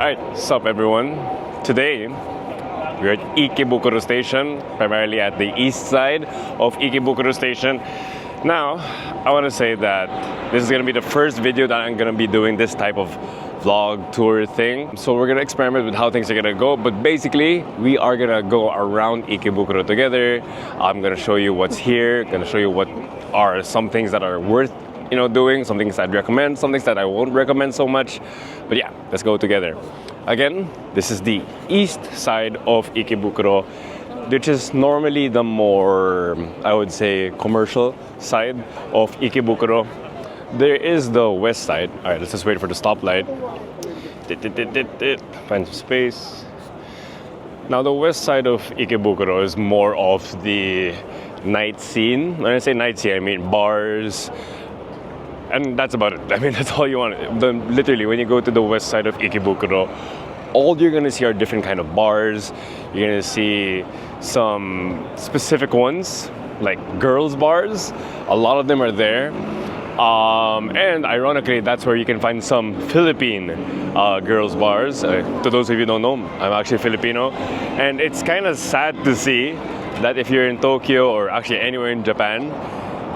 Alright, sup everyone. Today, we're at Ikebukuro Station, primarily at the east side of Ikebukuro Station. Now, I want to say that this is going to be the first video that I'm going to be doing this type of vlog tour thing. So we're going to experiment with how things are going to go, but basically, we are going to go around Ikebukuro together. I'm going to show you what's here, going to show you what are some things that are worth doing, some things I'd recommend, some things that I won't recommend so much. But yeah, let's go together. Again, this is the east side of Ikebukuro, which is normally the more, I would say, commercial side of Ikebukuro. There is the west side. All right, let's just wait for the stoplight. Find some space. Now, the west side of Ikebukuro is more of the night scene. When I say night scene, I mean bars, and that's about it. I mean, that's all you want. Literally, when you go to the west side of Ikebukuro, all you're gonna see are different kind of bars. You're gonna see some specific ones, like girls' bars. A lot of them are there. And ironically, that's where you can find some Philippine girls' bars. To those of you who don't know, I'm actually Filipino. And it's kind of sad to see that if you're in Tokyo or actually anywhere in Japan,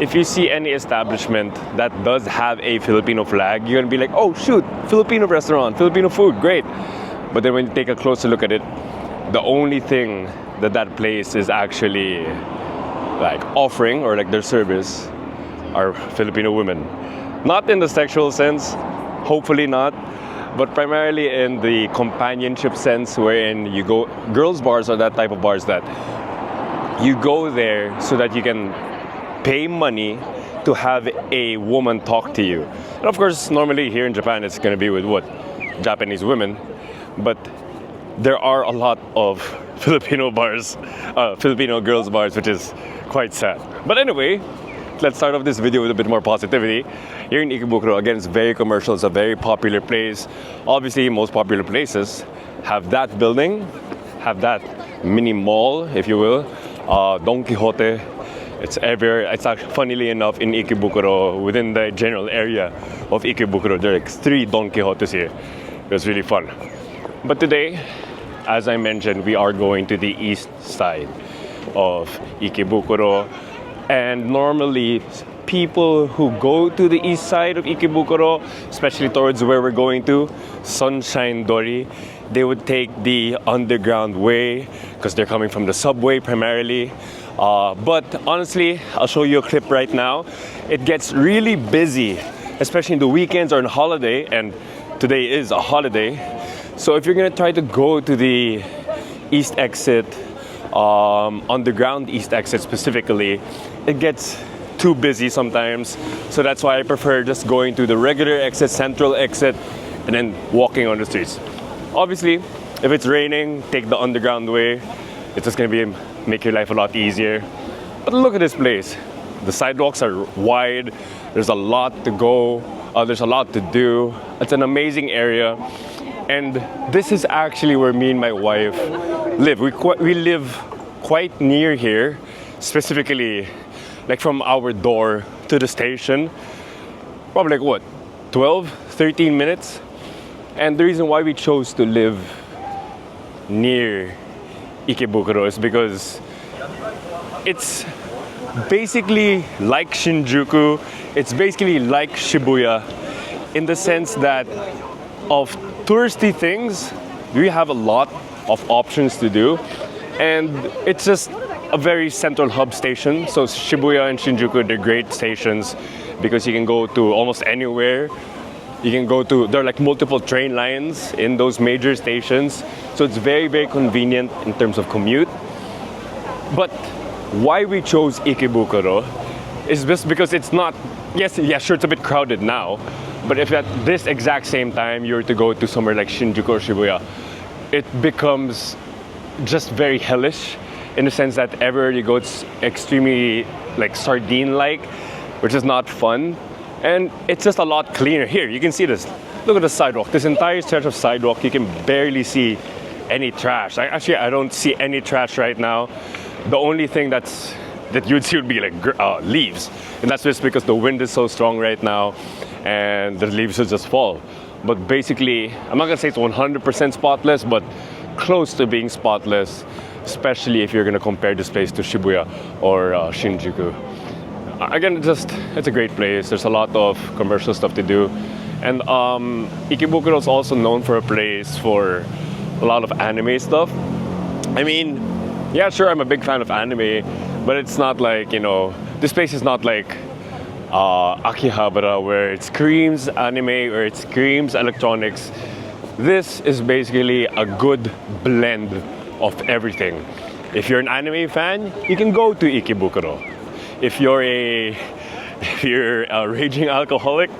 if you see any establishment that does have a Filipino flag, you're gonna be like, oh shoot, Filipino restaurant, Filipino food, great. But then when you take a closer look at it, the only thing that place is actually like offering, or like their service, are Filipino women. Not in the sexual sense, hopefully not, but primarily in the companionship sense, wherein you go, girls' bars are that type of bars that you go there so that you can pay money to have a woman talk to you. And of course, normally here in Japan, it's gonna be with what? Japanese women. But there are a lot of Filipino bars, Filipino girls' bars, which is quite sad. But anyway, let's start off this video with a bit more positivity. Here in Ikebukuro, again, it's very commercial, it's a very popular place. Obviously, most popular places have that building, have that mini mall, if you will, Don Quixote. It's everywhere. It's actually, funnily enough, in Ikebukuro, within the general area of Ikebukuro, there are like 3 Don Quixotes here. It's really fun. But today, as I mentioned, we are going to the east side of Ikebukuro. And normally, people who go to the east side of Ikebukuro, especially towards where we're going to, Sunshine Dori, they would take the underground way because they're coming from the subway primarily. But honestly, I'll show you a clip right now. It gets really busy, especially in the weekends or on holiday, and today is a holiday. So if you're gonna try to go to the east exit, underground east exit specifically, it gets too busy sometimes. So that's why I prefer just going to the regular exit, central exit, and then walking on the streets. Obviously, if it's raining, take the underground way. It's just gonna make your life a lot easier. But look at this place. The sidewalks are wide. There's a lot to go. There's a lot to do. It's an amazing area. And this is actually where me and my wife live. We live quite near here, specifically like from our door to the station. Probably like what, 12, 13 minutes? And the reason why we chose to live near Ikebukuro is because it's basically like Shinjuku, it's basically like Shibuya in the sense that of touristy things, we have a lot of options to do, and it's just a very central hub station. So Shibuya and Shinjuku, they're great stations because you can go to almost anywhere. You can go to, there are like multiple train lines in those major stations. So it's very, very convenient in terms of commute. But why we chose Ikebukuro is just because it's not, yeah, sure, it's a bit crowded now. But if at this exact same time you were to go to somewhere like Shinjuku or Shibuya, it becomes just very hellish in the sense that everywhere you go, it's extremely like sardine-like, which is not fun. And it's just a lot cleaner. Here, you can see this. Look at the sidewalk. This entire stretch of sidewalk, you can barely see any trash. I don't see any trash right now. The only thing that you'd see would be like leaves. And that's just because the wind is so strong right now and the leaves will just fall. but basically, I'm not gonna say it's 100% spotless, but close to being spotless, especially if you're gonna compare this place to Shibuya or Shinjuku. Again, it's a great place. There's a lot of commercial stuff to do. And Ikebukuro is also known for a place for a lot of anime stuff. I mean, yeah, sure, I'm a big fan of anime, but it's not like, you know, this place is not like Akihabara where it screams anime or it screams electronics. This is basically a good blend of everything. If you're an anime fan, you can go to Ikebukuro. If you're a raging alcoholic,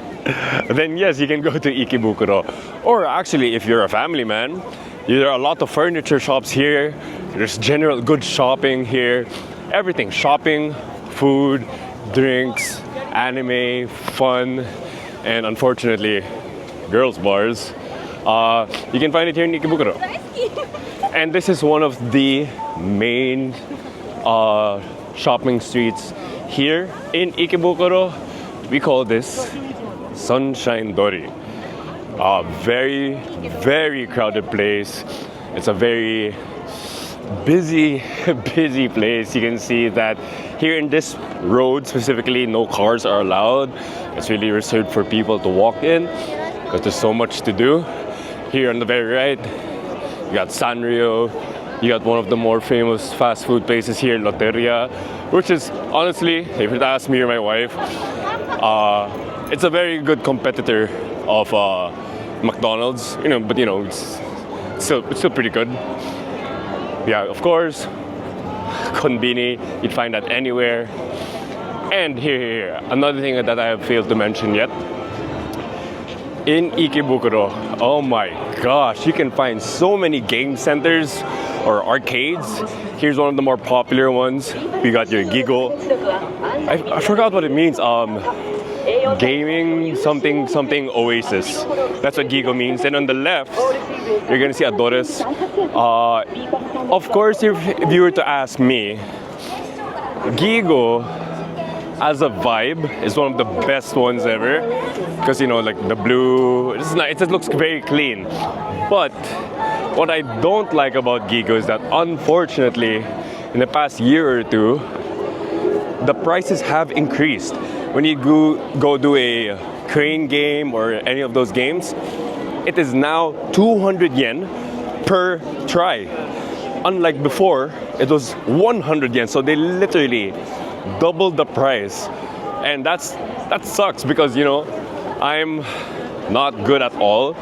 then yes, you can go to Ikebukuro. Or actually, if you're a family man, there are a lot of furniture shops here. There's general good shopping here. Everything, shopping, food, drinks, anime, fun, and unfortunately, girls' bars. You can find it here in Ikebukuro. And this is one of the main shopping streets here in Ikebukuro. We call this Sunshine Dori. Very, very crowded place. It's a very busy, busy place. You can see that here in this road specifically, no cars are allowed. It's really reserved for people to walk in because there's so much to do. Here on the very right, you got Sanrio. You got one of the more famous fast food places here, Loteria, which is honestly, if you ask me or my wife, it's a very good competitor of McDonald's. You know, but you know, it's still pretty good. Yeah, of course, konbini, you'd find that anywhere. And here, another thing that I have failed to mention yet. In Ikebukuro, oh my gosh, you can find so many game centers or arcades. Here's one of the more popular ones. We got your Gigo. I forgot what it means. Gaming something Oasis. That's what Gigo means. And on the left, you're gonna see Adores. Of course, if you were to ask me, Gigo as a vibe is one of the best ones ever, because you know, like the blue, it's nice, it looks very clean. But what I don't like about Gigo is that unfortunately in the past year or two the prices have increased. When you go do a crane game or any of those games, it is now 200 yen per try. Unlike before, it was 100 yen, so they literally doubled the price. And that sucks because, you know, I'm not good at all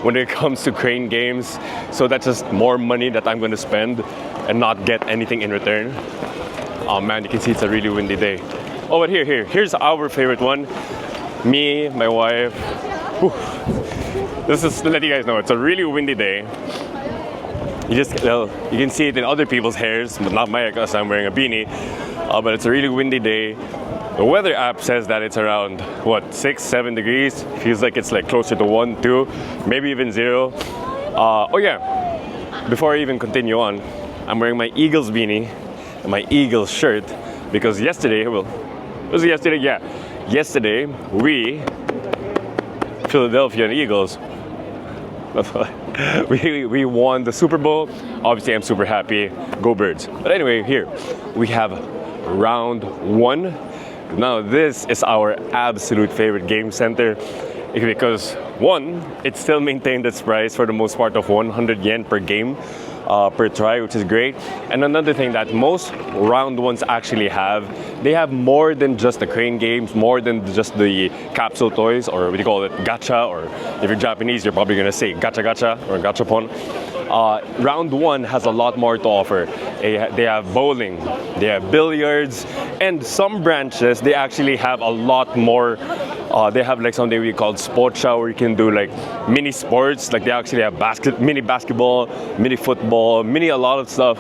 when it comes to crane games, so that's just more money that I'm going to spend and not get anything in return. Oh man, you can see it's a really windy day. Oh, but here's our favorite one. Me, my wife. Whew. This is to let you guys know, it's a really windy day. You can see it in other people's hairs, but not mine because I'm wearing a beanie. But it's a really windy day. The weather app says that it's around, what, 6-7 degrees. Feels like it's like closer to 1, 2, maybe even 0. Oh yeah, before I even continue on, I'm wearing my Eagles beanie and my Eagles shirt because yesterday, well, was it yesterday? Yeah. Yesterday, we, Philadelphia Eagles, we won the Super Bowl. Obviously, I'm super happy. Go Birds. But anyway, here we have round 1. Now, this is our absolute favorite game center because one, it still maintained its price for the most part of 100 yen per game. Per try, which is great. And another thing that most round ones actually have, they have more than just the crane games, more than just the capsule toys, or what do you call it, gacha, or if you're Japanese, you're probably gonna say gacha gacha or gachapon. Round 1 has a lot more to offer. They have bowling, they have billiards, and some branches, they actually have a lot more. They have like something we call sportsha, where you can do like mini sports. Like they actually have mini basketball, mini football, mini a lot of stuff.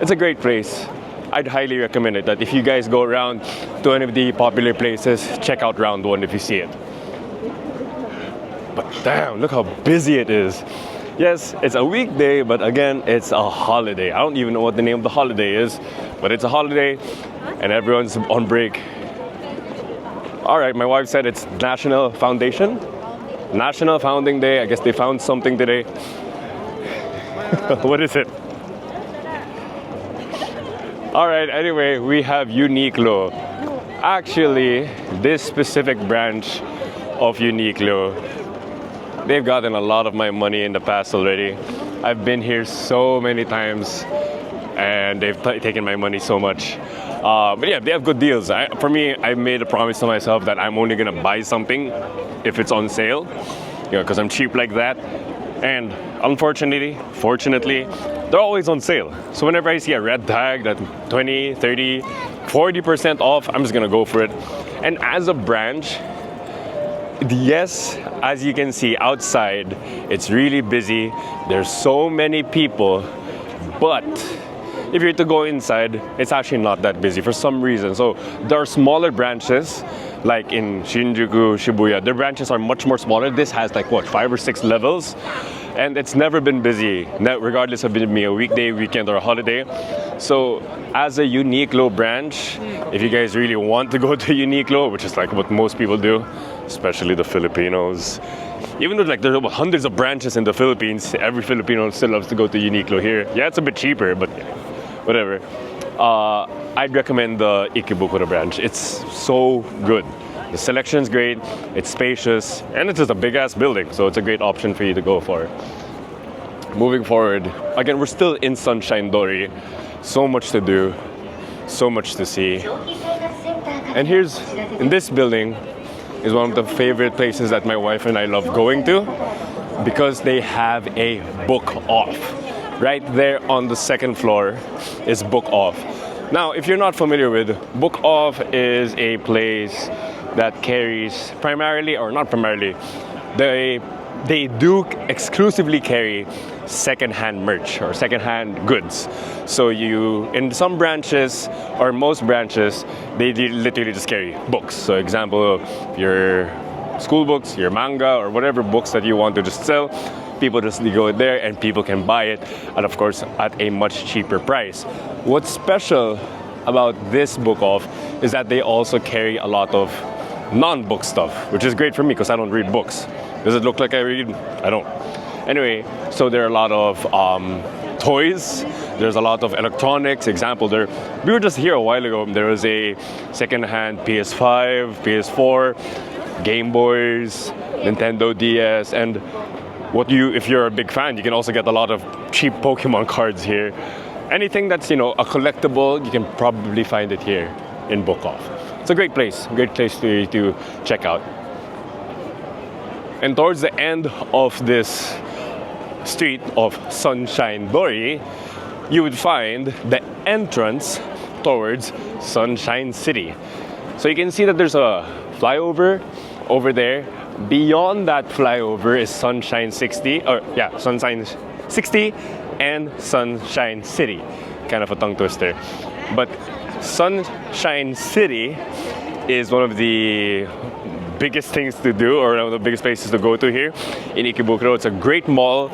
It's a great place. I'd highly recommend it. That if you guys go around to any of the popular places, check out round 1 if you see it. But damn, look how busy it is. Yes, it's a weekday, but again, it's a holiday. I don't even know what the name of the holiday is, but it's a holiday and everyone's on break. All right, my wife said it's National Foundation. National Founding Day. I guess they found something today. What is it? All right, anyway, we have Uniqlo. Actually, this specific branch of Uniqlo, they've gotten a lot of my money in the past already. I've been here so many times and they've taken my money so much. But yeah, they have good deals. For me, I made a promise to myself that I'm only gonna buy something if it's on sale, because I'm cheap like that. And fortunately, they're always on sale. So whenever I see a red tag that 20, 30, 40% off, I'm just gonna go for it. And as a branch, yes, as you can see outside, it's really busy. There's so many people, but if you're to go inside, it's actually not that busy for some reason. So there are smaller branches, like in Shinjuku, Shibuya. Their branches are much more smaller. This has like what, 5 or 6 levels, and it's never been busy, regardless of it being a weekday, weekend, or a holiday. So as a Uniqlo branch, if you guys really want to go to Uniqlo, which is like what most people do, especially the Filipinos, even though like there are hundreds of branches in the Philippines, every Filipino still loves to go to Uniqlo here. Yeah, it's a bit cheaper, but whatever. I'd recommend the Ikebukuro branch. It's so good. The selection's great, it's spacious, and it's just a big ass building, so it's a great option for you to go for. Moving forward, again, we're still in Sunshine Dori. So much to do, so much to see. And in this building is one of the favorite places that my wife and I love going to, because they have a book off. Right there on the second floor is Book Off. Now, if you're not familiar with, Book Off is a place that carries primarily, or not primarily, they do exclusively carry second-hand merch or second-hand goods. So in some branches, or most branches, they literally just carry books. So example, your school books, your manga, or whatever books that you want to just sell, people just go there and people can buy it, and of course at a much cheaper price. What's special about this Book Off is that they also carry a lot of non-book stuff, which is great for me because I don't read books. Does it look like I read? I don't. Anyway, so there are a lot of toys, there's a lot of electronics. Example, we were just here a while ago, there was a second-hand PS5, PS4, Game Boys, Nintendo DS, and if you're a big fan, you can also get a lot of cheap Pokemon cards here. Anything that's, a collectible, you can probably find it here in Book Off. It's a great place to check out. And towards the end of this street of Sunshine Dori, you would find the entrance towards Sunshine City. So you can see that there's a flyover over there. Beyond that flyover is Sunshine 60, Sunshine 60 and Sunshine City. Kind of a tongue twister. But Sunshine City is one of the biggest things to do, or one of the biggest places to go to here in Ikebukuro. It's a great mall.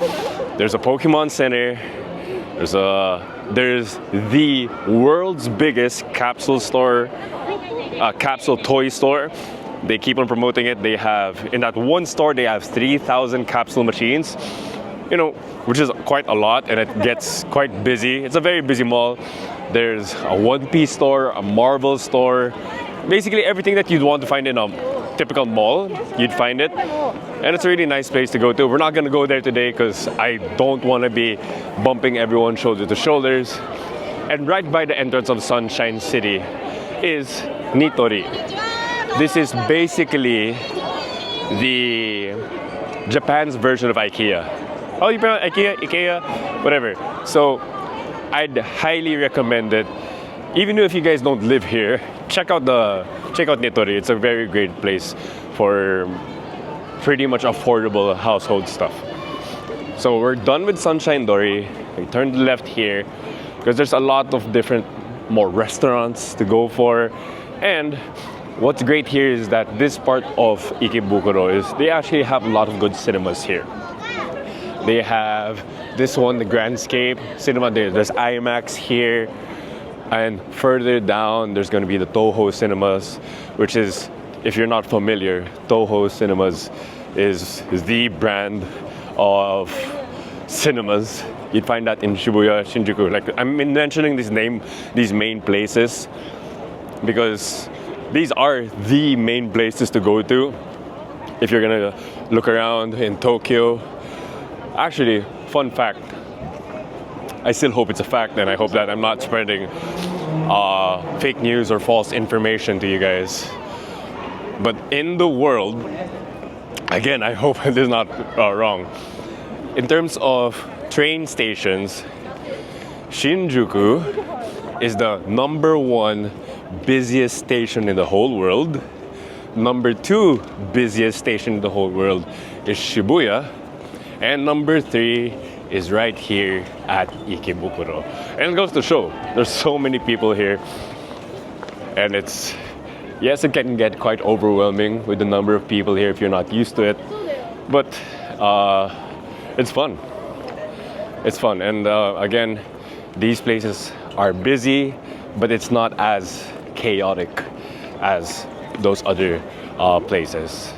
There's a Pokemon Center. There's the world's biggest capsule toy store. They keep on promoting it. They have, in that one store, they have 3,000 capsule machines, which is quite a lot, and it gets quite busy. It's a very busy mall. There's a One Piece store, a Marvel store, basically everything that you'd want to find in a typical mall, you'd find it. And it's a really nice place to go to. We're not gonna go there today because I don't want to be bumping everyone shoulder to shoulders. And right by the entrance of Sunshine City is Nitori. This is basically the Japan's version of IKEA. Oh, you pronounce IKEA, whatever. So I'd highly recommend it. Even if you guys don't live here, check out Nitori. It's a very great place for pretty much affordable household stuff. So we're done with Sunshine Dori. We turn left here because there's a lot of different more restaurants to go for. And what's great here is that this part of Ikebukuro is they actually have a lot of good cinemas here. They have this one, the Grandscape cinema. There's IMAX here. And further down, there's going to be the Toho Cinemas, which is, if you're not familiar, Toho Cinemas is the brand of cinemas. You'd find that in Shibuya, Shinjuku. Like, I'm mentioning these main places because these are the main places to go to if you're gonna look around in Tokyo. Actually, fun fact, I still hope it's a fact, and I hope that I'm not spreading fake news or false information to you guys. But in the world, again, I hope this is not wrong. In terms of train stations, Shinjuku is the #1 busiest station in the whole world. #2 busiest station in the whole world is Shibuya. And #3 is right here at Ikebukuro. And it goes to show, there's so many people here. And yes, it can get quite overwhelming with the number of people here if you're not used to it. But it's fun. It's fun. And again, these places are busy, but it's not as chaotic as those other places.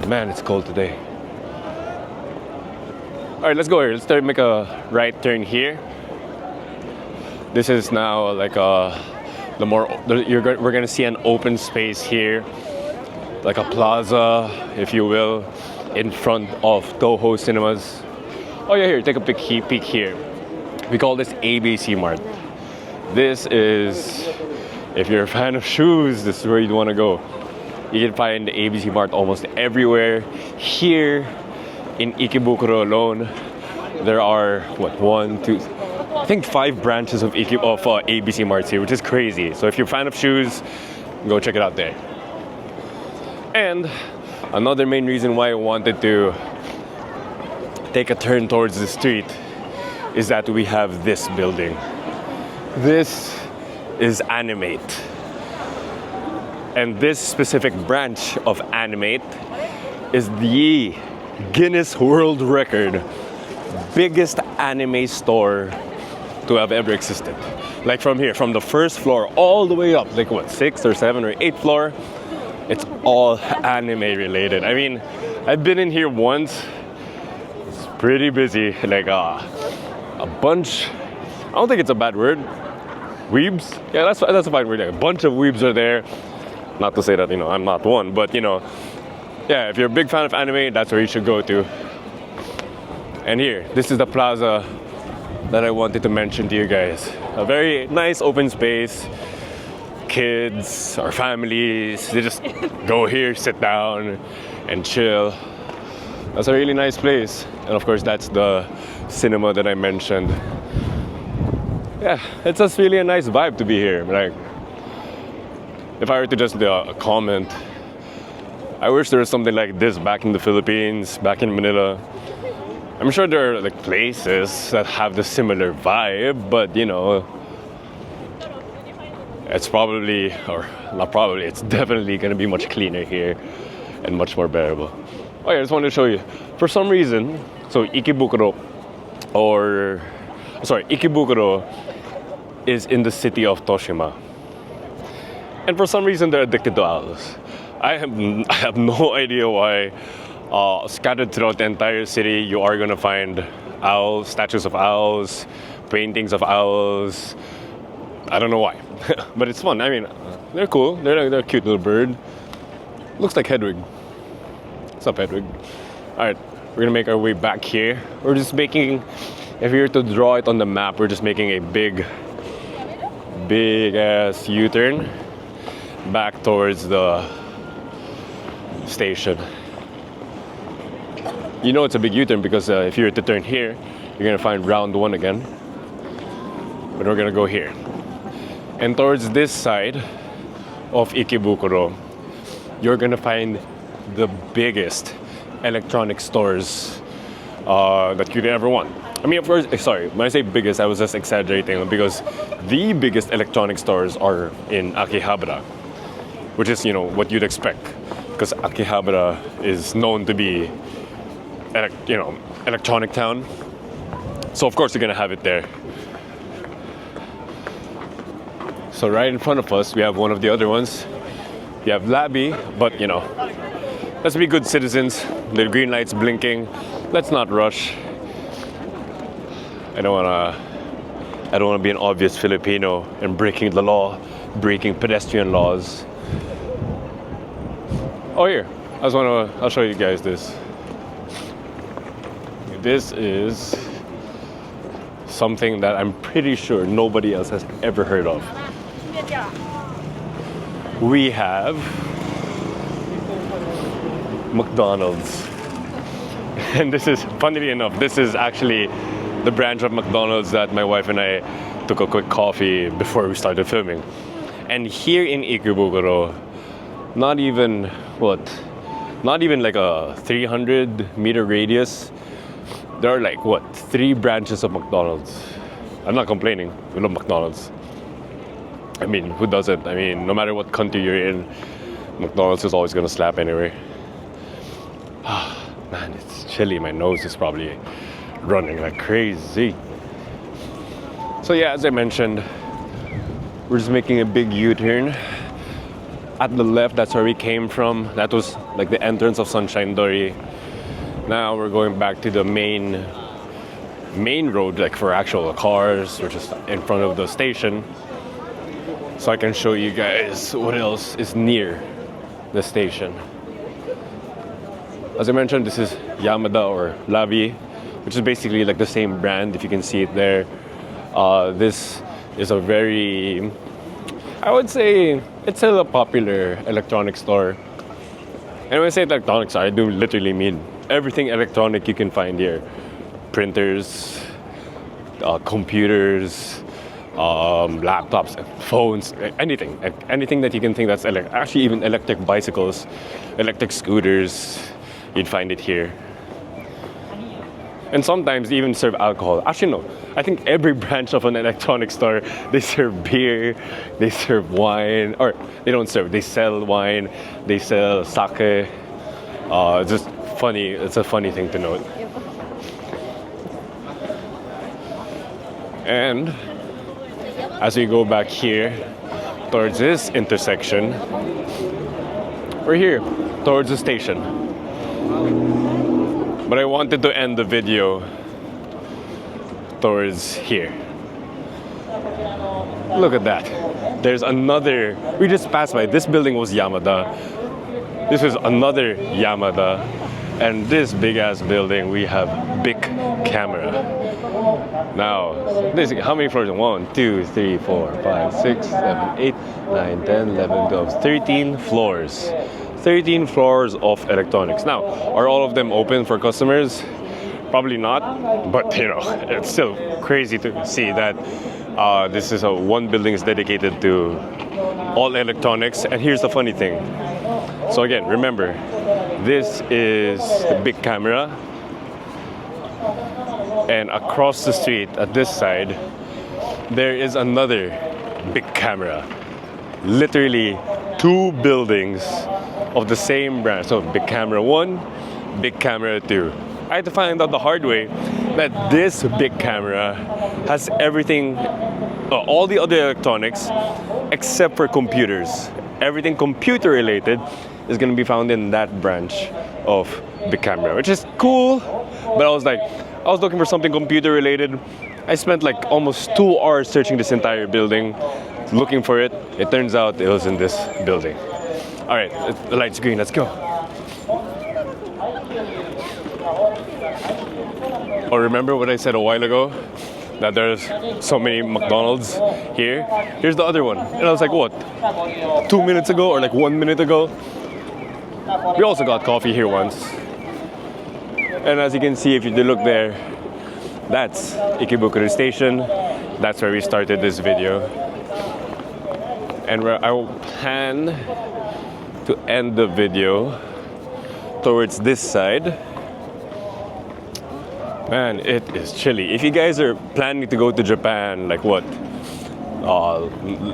Man, it's cold today. All right, let's go here. Let's make a right turn here. This is now like we're gonna see an open space here, like a plaza, if you will, in front of Toho Cinemas. Oh yeah, here, take a peek here. We call this ABC Mart. This is, if you're a fan of shoes, this is where you'd want to go. You can find ABC Mart almost everywhere. Here in Ikebukuro alone, there are I think 5 branches of ABC Marts here, which is crazy. So if you're a fan of shoes, go check it out there. And another main reason why I wanted to take a turn towards the street is that we have this building. This is Animate. And this specific branch of Animate is the Guinness World Record biggest anime store to have ever existed. Like from here, from the first floor all the way up, like what, 6th or 7th or 8th floor, it's all anime related. I mean, I've been in here once. It's pretty busy. Like a bunch, I don't think it's a bad word, weebs? Yeah, that's a fine word. A bunch of weebs are there. Not to say that, I'm not one, but yeah, if you're a big fan of anime, that's where you should go to. And here, this is the plaza that I wanted to mention to you guys. A very nice open space. Kids or families, they just go here, sit down, and chill. That's a really nice place. And of course, that's the cinema that I mentioned. Yeah, it's just really a nice vibe to be here. Like, if I were to just comment, I wish there was something like this back in the Philippines, back in Manila. I'm sure there are like places that have the similar vibe, but it's probably, or not probably, it's definitely gonna be much cleaner here and much more bearable. Oh yeah, I just wanted to show you. For some reason, so Ikebukuro is in the city of Toshima. And for some reason, they're addicted to owls. I have no idea why. Scattered throughout the entire city, you are gonna find owls, statues of owls, paintings of owls. I don't know why, but it's fun. I mean, they're cool. They're a cute little bird. Looks like Hedwig. What's up, Hedwig? All right, we're gonna make our way back here. We're just making, if we were to draw it on the map, we're just making a big ass U-turn back towards the station. It's a big U-turn because if you were to turn here, you're gonna find round 1 again. But we're gonna go here. And towards this side of Ikebukuro, you're gonna find the biggest electronic stores that you could ever want. I mean, of course, sorry, when I say biggest, I was just exaggerating because the biggest electronic stores are in Akihabara, which is, what you'd expect. Because Akihabara is known to be electronic town. So of course you're gonna have it there. So right in front of us, we have one of the other ones. You have Labby, but let's be good citizens. The green light's blinking. Let's not rush. I don't wanna be an obvious Filipino and breaking the law, breaking pedestrian laws. Oh, here. I'll show you guys this. This is something that I'm pretty sure nobody else has ever heard of. We have McDonald's. And this is, funnily enough, this is actually the branch of McDonald's that my wife and I took a quick coffee before we started filming. And here in Ikebukuro, not even like a 300-meter radius, there are like 3 branches of McDonald's. I'm not complaining. We love McDonald's. I mean, who doesn't? I mean, no matter what country you're in, McDonald's is always gonna slap anyway. Man, it's chilly. My nose is probably running like crazy. So yeah, as I mentioned, we're just making a big U-turn. At the left, that's where we came from. That was like the entrance of Sunshine Dori. Now we're going back to the main road, like for actual cars, which is in front of the station. So I can show you guys what else is near the station. As I mentioned, this is Yamada or Labi, which is basically like the same brand, if you can see it there. This is a very, I would say, it's still a popular electronics store. And when I say electronics store, I do literally mean everything electronic you can find here. Printers, computers, laptops, phones, anything that you can think that's actually even electric bicycles, electric scooters, you'd find it here. And sometimes they even serve alcohol. Actually, no. I think every branch of an electronics store, they serve beer, they serve wine, or they don't serve, they sell wine, they sell sake. It's just funny. It's a funny thing to note. And as we go back here towards this intersection, we're here towards the station. But I wanted to end the video towards here. Look at that. There's another, we just passed by. This building was Yamada. This is another Yamada. And this big ass building, we have big camera. Now, this, how many floors? 1, 2, 3, 4, 5, 6, 7, 8, 9, 10, 11, 12, 13 floors. 13 floors of electronics. Now, are all of them open for customers? Probably not, but you know, it's still crazy to see that this is one building is dedicated to all electronics. And here's the funny thing. So again, remember, this is the big camera, and across the street at this side, there is another big camera. Literally 2 buildings of the same brand. So big camera 1, big camera 2. I had to find out the hard way that this big camera has everything, all the other electronics, except for computers. Everything computer related is going to be found in that branch of big camera, which is cool. But I was looking for something computer related. I spent like almost 2 hours searching this entire building, looking for it. It turns out it was in this building. All right, the light's green, let's go. Oh, remember what I said a while ago? That there's so many McDonald's here? Here's the other one. And I was like, what? 2 minutes ago or like 1 minute ago? We also got coffee here once. And as you can see, if you look there, that's Ikebukuro Station. That's where we started this video. And where I will plan to end the video towards this side. Man, it is chilly. If you guys are planning to go to Japan, like what?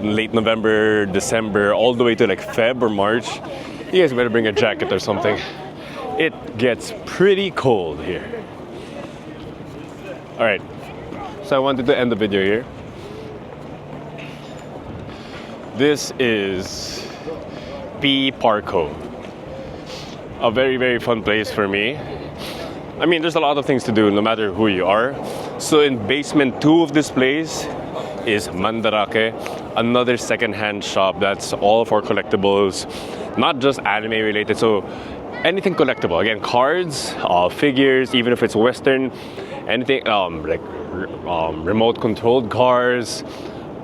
Late November, December, all the way to like Feb or March, you guys better bring a jacket or something. It gets pretty cold here. All right, so I wanted to end the video here. This is P Parco. a very, very fun place for me. I mean, there's a lot of things to do no matter who you are. So in basement 2 of this place is Mandarake, another secondhand shop that's all for collectibles, not just anime related. So anything collectible, again, cards, figures, even if it's Western, anything remote controlled cars,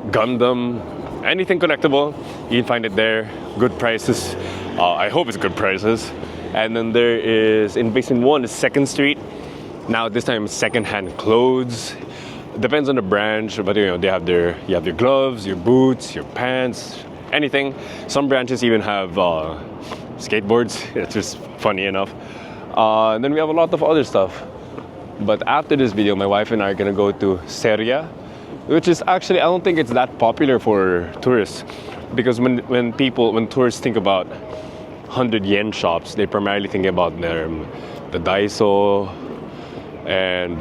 Gundam, anything collectible, you can find it there. Good prices. I hope it's good prices. And then there is, in basement 1 is 2nd Street. Now this time secondhand clothes. Depends on the branch, but you have your gloves, your boots, your pants, anything. Some branches even have skateboards. It's just funny enough. And then we have a lot of other stuff. But after this video, my wife and I are gonna go to Seria, which is actually, I don't think it's that popular for tourists, because when tourists think about 100 yen shops, they primarily think about the Daiso, and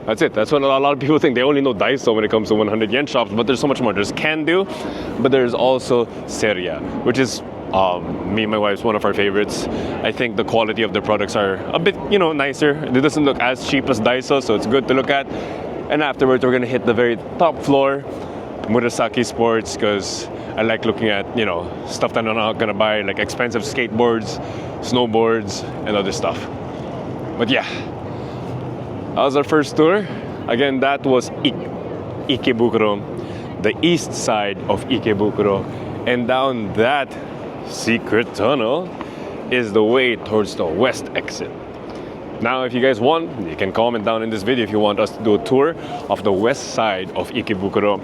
that's it. That's what a lot of people think. They only know Daiso when it comes to 100 yen shops, but there's so much more. There's Can-Do, but there's also Seria, which is me and my wife's one of our favorites. I think the quality of the products are a bit, nicer. It doesn't look as cheap as Daiso, so it's good to look at. And afterwards, we're gonna hit the very top floor, Murasaki Sports, because I like looking at, stuff that I'm not gonna buy, like expensive skateboards, snowboards, and other stuff. But yeah, that was our first tour. Again, that was Ikebukuro, the east side of Ikebukuro. And down that secret tunnel is the way towards the west exit. Now, if you guys want, you can comment down in this video if you want us to do a tour of the west side of Ikebukuro,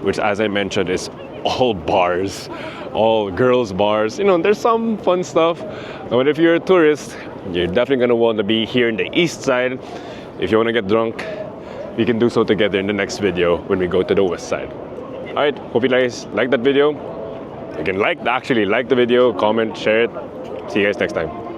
which, as I mentioned, is all bars, all girls' bars. There's some fun stuff, but if you're a tourist, you're definitely gonna want to be here in the east side. If you want to get drunk, we can do so together in the next video when we go to the west side. Alright, hope you guys like that video. You can like the video, comment, share it. See you guys next time.